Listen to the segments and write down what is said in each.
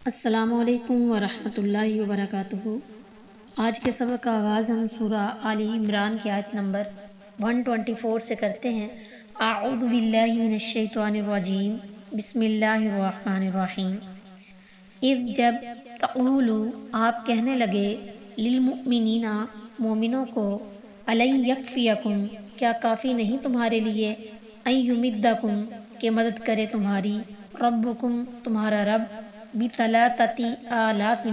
السلام علیکم ورحمۃ اللہ وبرکاتہ۔ آج کے سبق کا آغاز ہم سورہ آل عمران کی آیت نمبر 124 سے کرتے ہیں۔ اعوذ باللہ من الشیطان الرجیم، بسم اللہ الرحمن الرحیم۔ اذ جب تقولو آپ کہنے لگے، للمؤمنین مومنوں کو، الن یکفیکم کیا کافی نہیں تمہارے لیے، ان یمدکم کہ مدد کرے تمہاری، ربکم تمہارا رب، بثلاثۃ آلاف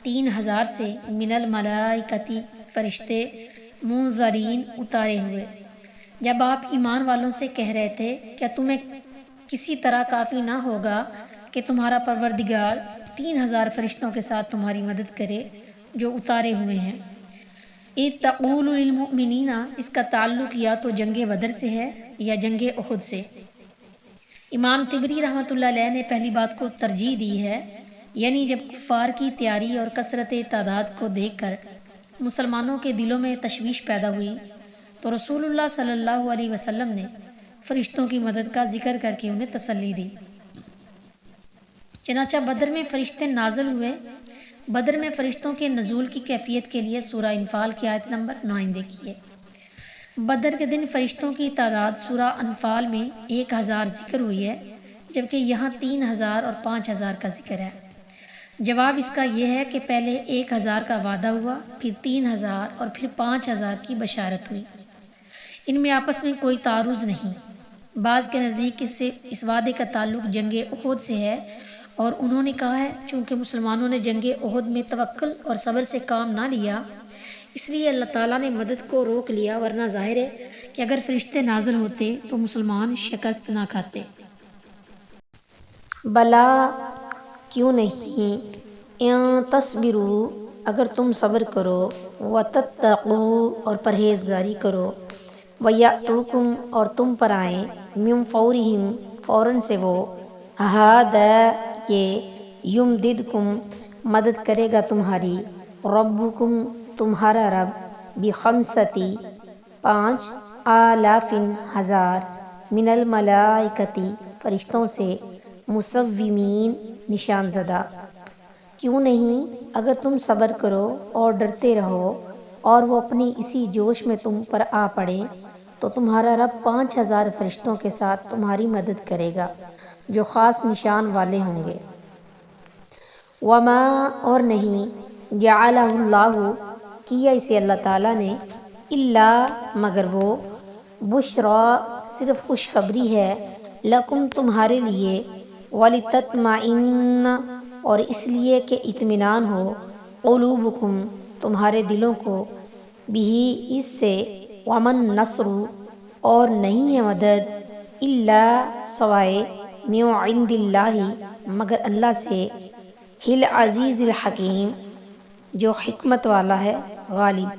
3000 سے، من الملائکتی فرشتے، منذرین اتارے ہوئے۔ جب آپ ایمان والوں سے کہہ رہے تھے کیا تمہیں کسی طرح کافی نہ ہوگا کہ تمہارا پروردگار 3000 فرشتوں کے ساتھ تمہاری مدد کرے جو اتارے ہوئے ہیں۔ اذ تقول للمؤمنین، اس کا تعلق یا تو جنگ بدر سے ہے یا جنگ احد سے۔ امام طبری رحمۃ اللہ علیہ نے پہلی بات کو ترجیح دی ہے، یعنی جب کفار کی تیاری اور کثرت تعداد کو دیکھ کر مسلمانوں کے دلوں میں تشویش پیدا ہوئی تو رسول اللہ صلی اللہ علیہ وسلم نے فرشتوں کی مدد کا ذکر کر کے انہیں تسلی دی۔ چنانچہ بدر میں فرشتے نازل ہوئے۔ بدر میں فرشتوں کے نزول کی کیفیت کے لیے سورہ انفال کی آیت نمبر 9 دیکھیے۔ بدر کے دن فرشتوں کی تعداد سورہ انفال میں 1000 ذکر ہوئی ہے، جبکہ یہاں 3000 اور 5000 کا ذکر ہے۔ جواب اس کا یہ ہے کہ پہلے 1000 کا وعدہ ہوا، پھر 3000 اور پھر 5000 کی بشارت ہوئی۔ ان میں آپس میں کوئی تعارض نہیں۔ بعض کے نزدیک اس وعدے کا تعلق جنگ احد سے ہے، اور انہوں نے کہا ہے چونکہ مسلمانوں نے جنگ احد میں توکل اور صبر سے کام نہ لیا، اس لیے اللہ تعالیٰ نے مدد کو روک لیا، ورنہ ظاہر ہے کہ اگر فرشتے نازل ہوتے تو مسلمان شکست نہ کھاتے۔ بلا کیوں نہیں، ان تصبروا اگر تم صبر کرو، وتتقوا اور پرہیزگاری کرو، ویأتوکم اور تم پر آئیں، من فورہم فوراً سے وہ، ہذا یہ، یمددکم مدد کرے گا تمہاری، ربکم تمہارا رب، بخمسۃ 5000 ہزار، من الملائکتی فرشتوں سے، مسومین نشان زدہ۔ کیوں نہیں اگر تم صبر کرو اور ڈرتے رہو اور وہ اپنی اسی جوش میں تم پر آ پڑے تو تمہارا رب 5000 فرشتوں کے ساتھ تمہاری مدد کرے گا جو خاص نشان والے ہوں گے۔ وما اور نہیں، جعلہ اللہ کیا اسے اللہ تعالیٰ نے، الا مگر وہ، بشرا صرف خوشخبری ہے، لکم تمہارے لیے، ولتطمئن اور اس لیے کہ اطمینان ہو، قلوبکم تمہارے دلوں کو، بھی اس سے، ومن نصر اور نہیں ہے مدد، الا سوائے، من عند اللہ مگر اللہ سے، العزیز الحکیم جو حکمت والا ہے، غالب۔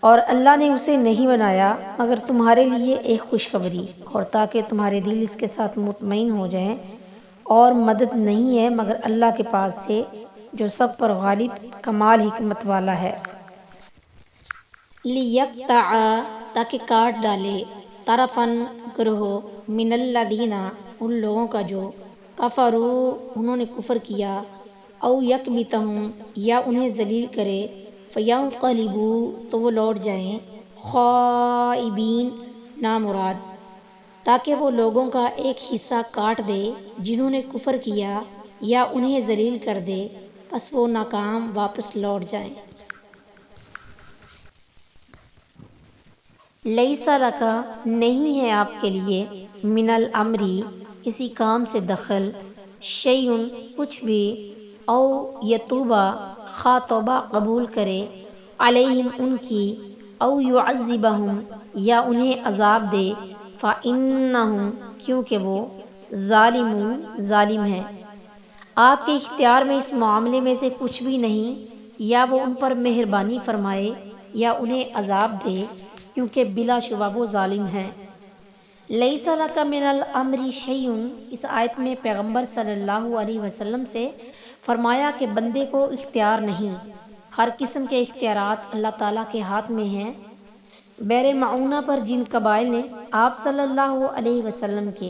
اور اللہ نے اسے نہیں بنایا مگر تمہارے لیے ایک خوشخبری، اور تاکہ تمہارے دل اس کے ساتھ مطمئن ہو جائیں، اور مدد نہیں ہے مگر اللہ کے پاس سے جو سب پر غالب، کمال حکمت والا ہے۔ لیقطع تاکہ کاٹ ڈالے، طرفاً گروہ، من الذین ان لوگوں کا جو، کفروا انہوں نے کفر کیا، او یکبتہم یا انہیں ذلیل کرے، فینقلبوا تو وہ لوٹ جائیں، خائبین نامراد، تاکہ وہ لوگوں کا ایک حصہ کاٹ دے جنہوں نے کفر کیا یا انہیں ذلیل کر دے، پس وہ ناکام واپس لوٹ جائیں۔ لیس لک نہیں ہے آپ کے لیے، من الامر کسی کام سے دخل، شیء کچھ بھی، او یتوبا خواہ توبہ قبول کرے، علیہم ان کی، او یعذبہم یا انہیں عذاب دے، فإنہم کیونکہ وہ، ظالمون ظالم ہیں۔ آپ کے اختیار میں اس معاملے میں سے کچھ بھی نہیں، یا وہ ان پر مہربانی فرمائے یا انہیں عذاب دے، کیونکہ بلا شبہ وہ ظالم ہیں۔ لیس لک من الامر شیء اس آیت میں پیغمبر صلی اللہ علیہ وسلم سے فرمایا کہ بندے کو اختیار نہیں، ہر قسم کے اختیارات اللہ تعالیٰ کے ہاتھ میں ہیں۔ بیر معونہ پر جن قبائل نے آپ صلی اللہ علیہ وسلم کے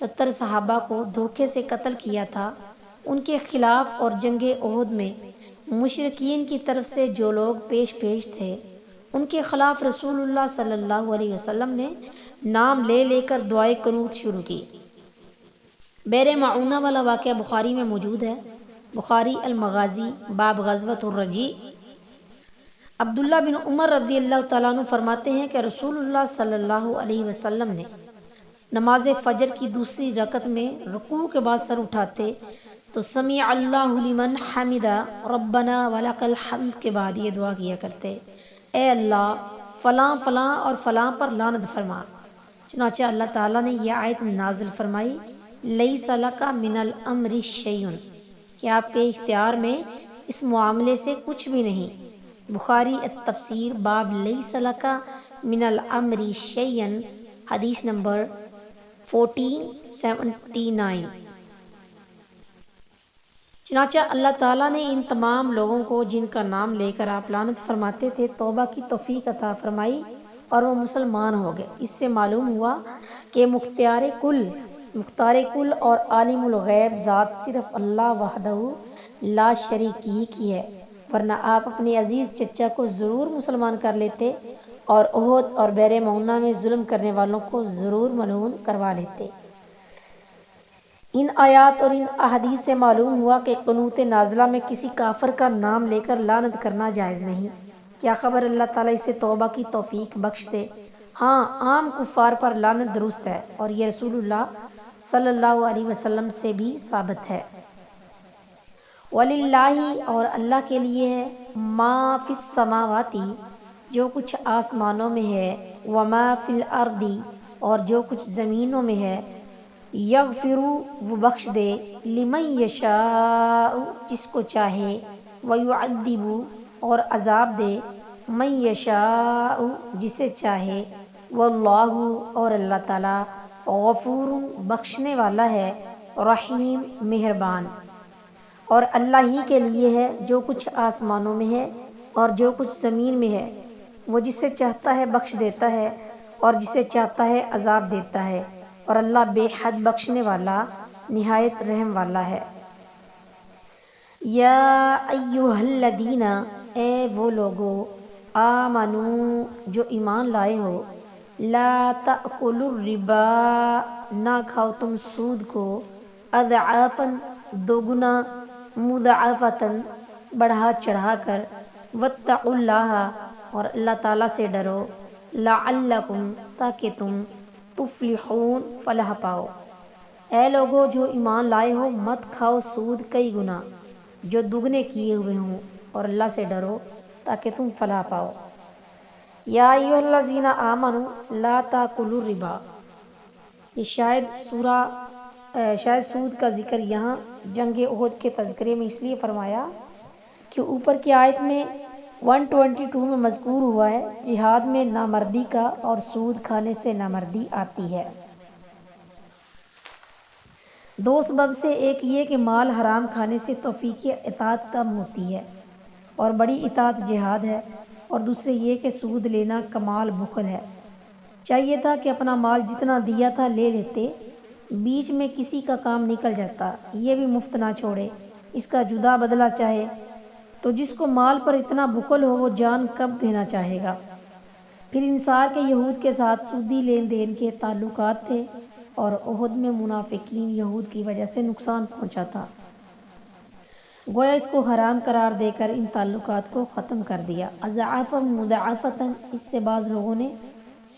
70 صحابہ کو دھوکے سے قتل کیا تھا، ان کے خلاف اور جنگ احد میں مشرکین کی طرف سے جو لوگ پیش تھے ان کے خلاف رسول اللہ صلی اللہ علیہ وسلم نے نام لے لے کر دعائے قنوت شروع کی۔ بیر معونہ والا واقعہ بخاری میں موجود ہے۔ بخاری المغازی باب غزوۃ الرجیع۔ عبداللہ بن عمر رضی اللہ تعالیٰ عنہ فرماتے ہیں کہ رسول اللہ صلی اللہ علیہ وسلم نے نماز فجر کی دوسری رکعت میں رکوع کے بعد سر اٹھاتے تو سمیع اللہ لمن حمدہ ربنا ولک الحمد کے بعد یہ دعا کیا کرتے، اے اللہ فلاں فلاں اور فلاں پر لعنت فرما۔ چنانچہ اللہ تعالیٰ نے یہ آیت نازل فرمائی، لیس لک من الامر شیء، کہ آپ کے اختیار میں اس معاملے سے کچھ بھی نہیں۔ بخاری التفسیر باب لیس لک من الامر شیء، حدیث نمبر 1479۔ چنانچہ اللہ تعالیٰ نے ان تمام لوگوں کو جن کا نام لے کر آپ لعنت فرماتے تھے توبہ کی توفیق عطا فرمائی اور وہ مسلمان ہو گئے۔ اس سے معلوم ہوا کہ مختار کل اور عالم الغیب ذات صرف اللہ وحدہ لا شریک ہی کی ہے، ورنہ آپ اپنے عزیز چچا کو ضرور مسلمان کر لیتے اور احد اور بیر معونہ میں ظلم کرنے والوں کو ضرور ملعون کروا لیتے۔ ان آیات اور ان احادیث سے معلوم ہوا کہ قنوت نازلہ میں کسی کافر کا نام لے کر لعنت کرنا جائز نہیں۔ کیا خبر اللہ تعالیٰ اسے توبہ کی توفیق بخش دے۔ ہاں، عام کفار پر لعنت درست ہے اور یہ رسول اللہ صلی اللہ علیہ وسلم سے بھی ثابت ہے۔ وَلِلَّهِ، اور اللہ کے لیے ہے، مَا فِي السَّمَاوَاتِ، جو کچھ آسمانوں میں ہے، وَمَا فِي الْأَرْضِ، اور جو کچھ زمینوں میں ہے، یغفر، وہ بخش دے، لمن یشاء، جس کو چاہے، ویعذب، اور عذاب دے، من یشاء، جسے چاہے، واللہ، اور اللہ تعالیٰ، غفور، بخشنے والا ہے، رحیم، مہربان۔ اور اللہ ہی کے لیے ہے جو کچھ آسمانوں میں ہے اور جو کچھ زمین میں ہے، وہ جسے چاہتا ہے بخش دیتا ہے اور جسے چاہتا ہے عذاب دیتا ہے، اور اللہ بے حد بخشنے والا نہایت رحم والا ہے۔ یا ایھا الذین، اے وہ لوگو، آمنو، جو ایمان لائے ہو، لا تأکلوا الربا، نہ کھاؤ تم سود کو، اضعافا، دوگنا، مضاعفتاً، بڑھا چڑھا کر، واتقوا اللہ، اور اللہ تعالیٰ سے ڈرو، لعلکم، تاکہ تم، تفلحون، فلاح پاؤ۔ اے لوگو جو ایمان لائے ہو، مت کھاؤ سود کئی گنا جو دگنے کیے ہوئے ہوں، اور اللہ سے ڈرو تاکہ تم فلاح پاؤ۔ یا ایھا الذین آمنوا لا تاکلوا الربا، یہ شاید سود کا ذکر یہاں جنگ احد کے تذکرے میں اس لیے فرمایا کہ اوپر کی آیت میں 122 میں مذکور ہوا ہے جہاد میں نامردی کا، اور سود کھانے سے نامردی آتی ہے۔ دو سبب سے، ایک یہ کہ مال حرام کھانے سے توفیق اطاعت کم ہوتی ہے اور بڑی اطاعت جہاد ہے، اور دوسرے یہ کہ سود لینا کمال بخل ہے۔ چاہیے تھا کہ اپنا مال جتنا دیا تھا لے لیتے، بیچ میں کسی کا کام نکل جاتا، یہ بھی مفت نہ چھوڑے، اس کا جدا بدلہ چاہے، تو جس کو مال پر اتنا بخل ہو وہ جان کب دینا چاہے گا۔ پھر انصار کے یہود کے ساتھ سودی لین دین کے تعلقات تھے، اور احد میں منافقین یہود کی وجہ سے نقصان پہنچا تھا، گویا اس کو حرام قرار دے کر ان تعلقات کو ختم کر دیا۔ اضعافا مضاعفتاً، اس سے بعض لوگوں نے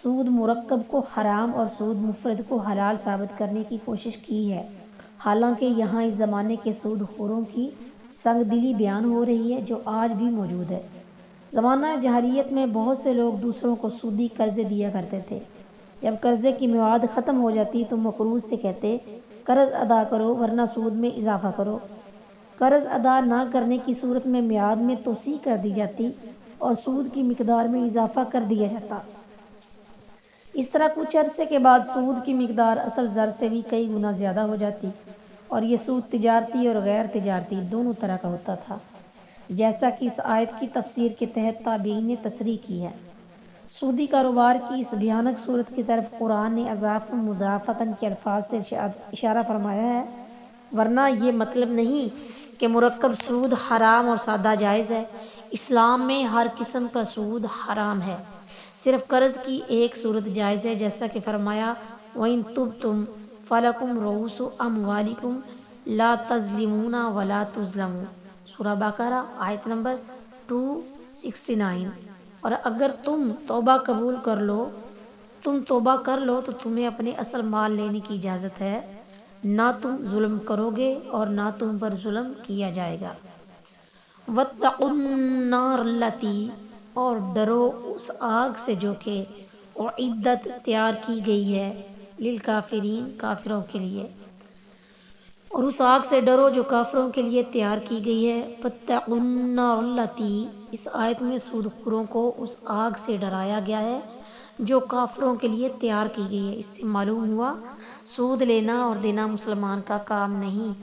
سود مرکب کو حرام اور سود مفرد کو حلال ثابت کرنے کی کوشش کی ہے، حالانکہ یہاں اس زمانے کے سود خوروں کی سنگ دلی بیان ہو رہی ہے جو آج بھی موجود ہے۔ زمانہ جاہلیت میں بہت سے لوگ دوسروں کو سودی قرضے دیا کرتے تھے، جب قرضے کی میعاد ختم ہو جاتی تو مقروض سے کہتے قرض ادا کرو ورنہ سود میں اضافہ کرو۔ قرض ادا نہ کرنے کی صورت میں میعاد میں توسیع کر دی جاتی اور سود کی مقدار میں اضافہ کر دیا جاتا۔ اس طرح کچھ عرصے کے بعد سود کی مقدار اصل زر سے بھی کئی گنا زیادہ ہو جاتی، اور یہ سود تجارتی اور غیر تجارتی دونوں طرح کا ہوتا تھا، جیسا کہ اس آیت کی تفسیر کے تحت تابعین نے تصریح کی ہے۔ سودی کاروبار کی اس بھیانک صورت کی طرف قرآن نے اضعافا مضاعفتاً کے الفاظ سے اشارہ فرمایا ہے، ورنہ یہ مطلب نہیں کہ مرکب سود حرام اور سادہ جائز ہے۔ اسلام میں ہر قسم کا سود حرام ہے، صرف قرض کی ایک صورت جائز ہے، جیسا کہ فرمایا وَإِن تُبْتُمْ فَلَكُمْ رُءُوسُ أَمْوَالِكُمْ لَا تَظْلِمُونَ وَلَا تُظْلَمُونَ، سورہ بقرہ آیت نمبر 269۔ اور اگر تم توبہ کر لو تو تمہیں اپنے اصل مال لینے کی اجازت ہے، نہ تم ظلم کرو گے اور نہ تم پر ظلم کیا جائے گا۔ وَاتَّقُوا النَّارَ الَّتِي، اور ڈرو اس آگ سے جو کہ اعدت تیار کی گئی ہے للکافرین، کافروں کے لیے، اور اس آگ سے ڈرو جو کافروں کے لیے تیار کی گئی ہے۔ وَاتَّقُوا النَّارَ الَّتِي، اس آیت میں سود خوروں کو اس آگ سے ڈرایا گیا ہے جو کافروں کے لیے تیار کی گئی ہے۔ اس سے معلوم ہوا سود لینا اور دینا مسلمان کا کام نہیں۔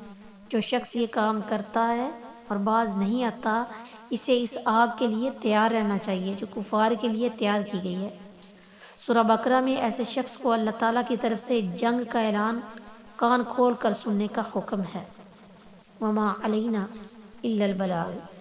جو شخص یہ کام کرتا ہے اور باز نہیں آتا، اسے اس آگ کے لیے تیار رہنا چاہیے جو کفار کے لیے تیار کی گئی ہے۔ سورہ بقرہ میں ایسے شخص کو اللہ تعالیٰ کی طرف سے جنگ کا اعلان کان کھول کر سننے کا حکم ہے۔ وما علینا الا البلاغ۔